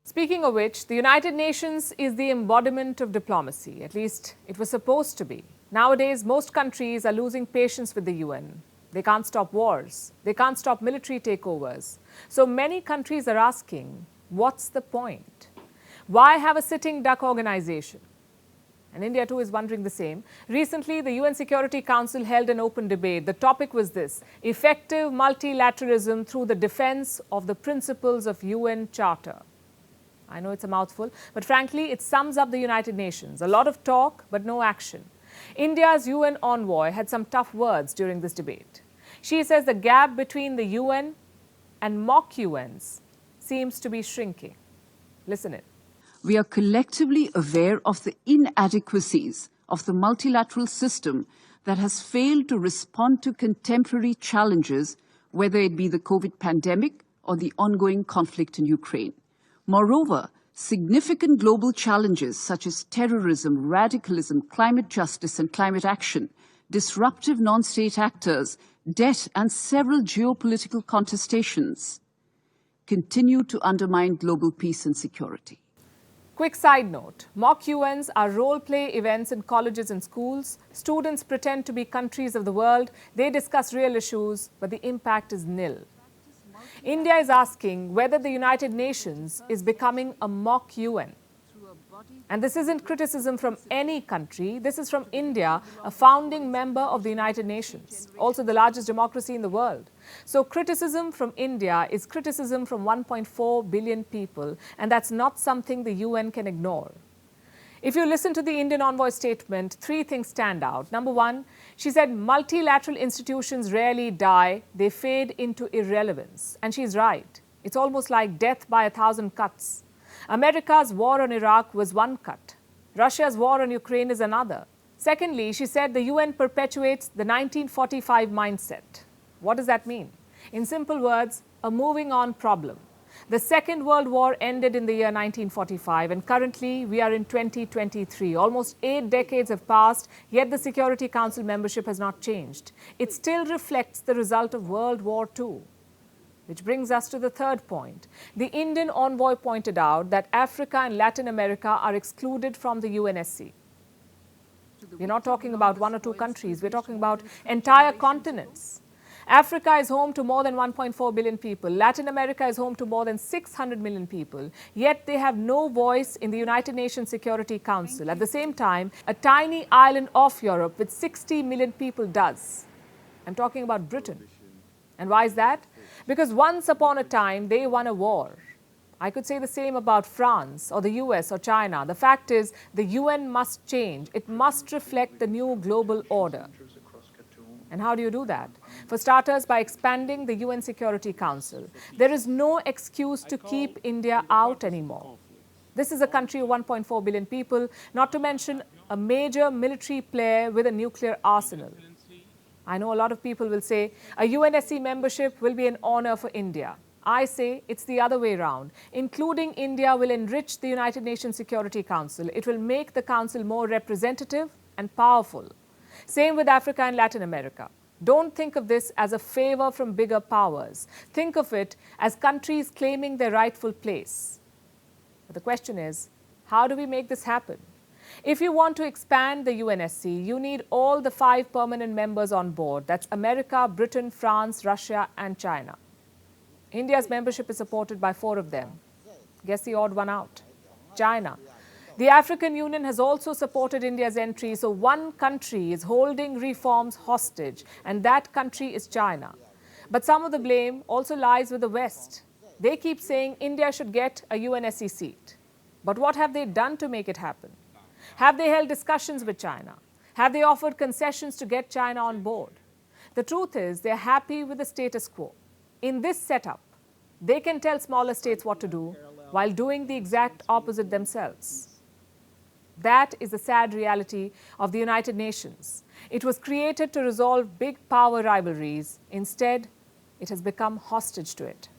Speaking of which, the United Nations is the embodiment of diplomacy. At least it was supposed to be. Nowadays, most countries are losing patience with the UN. They can't stop wars. They can't stop military takeovers. So many countries are asking, what's the point? Why have a sitting duck organization? And India too is wondering the same. Recently, the UN Security Council held an open debate. The topic was this: effective multilateralism through the defense of the principles of UN Charter. I know it's a mouthful, but frankly, it sums up the United Nations. A lot of talk, but no action. India's UN envoy had some tough words during this debate. She says the gap between the UN and mock UNs seems to be shrinking. Listen in. We are collectively aware of the inadequacies of the multilateral system that has failed to respond to contemporary challenges, whether it be the COVID pandemic or the ongoing conflict in Ukraine. Moreover, significant global challenges such as terrorism, radicalism, climate justice and climate action, disruptive non-state actors, debt and several geopolitical contestations continue to undermine global peace and security. Quick side note, mock UNs are role-play events in colleges and schools. Students pretend to be countries of the world. They discuss real issues, but the impact is nil. India is asking whether the United Nations is becoming a mock UN. And this isn't criticism from any country. This is from India, a founding member of the United Nations, also the largest democracy in the world. So criticism from India is criticism from 1.4 billion people, and that's not something the UN can ignore. If you listen to the Indian envoy's statement, three things stand out. Number one, she said multilateral institutions rarely die, they fade into irrelevance. And she's right. It's almost like death by 1,000 cuts. America's war on Iraq was one cut. Russia's war on Ukraine is another. Secondly, she said the UN perpetuates the 1945 mindset. What does that mean? In simple words, a moving on problem. The Second World War ended in the year 1945, and currently we are in 2023. Almost 8 decades have passed, yet the Security Council membership has not changed. It still reflects the result of World War II. Which brings us to the third point. The Indian envoy pointed out that Africa and Latin America are excluded from the UNSC. We're not talking about one or two countries, we're talking about entire continents. Africa is home to more than 1.4 billion people. Latin America is home to more than 600 million people. Yet they have no voice in the United Nations Security Council. At the same time, a tiny island off Europe with 60 million people does. I'm talking about Britain. And why is that? Because once upon a time, they won a war. I could say the same about France or the US or China. The fact is, the UN must change. It must reflect the new global order. And how do you do that? For starters, by expanding the UN Security Council. There is no excuse to keep India out anymore. This is a country of 1.4 billion people, not to mention a major military player with a nuclear arsenal. I know a lot of people will say a UNSC membership will be an honor for India. I say it's the other way around. Including India will enrich the United Nations Security Council. It will make the council more representative and powerful. Same with Africa and Latin America. Don't think of this as a favor from bigger powers. Think of it as countries claiming their rightful place. But the question is, how do we make this happen? If you want to expand the UNSC, you need all the 5 permanent members on board. That's America, Britain, France, Russia, and China. India's membership is supported by 4 of them. Guess the odd one out? China. The African Union has also supported India's entry, so one country is holding reforms hostage, and that country is China. But some of the blame also lies with the West. They keep saying India should get a UNSC seat. But what have they done to make it happen? Have they held discussions with China? Have they offered concessions to get China on board? The truth is, they're happy with the status quo. In this setup, they can tell smaller states what to do while doing the exact opposite themselves. That is the sad reality of the United Nations. It was created to resolve big power rivalries. Instead, it has become hostage to it.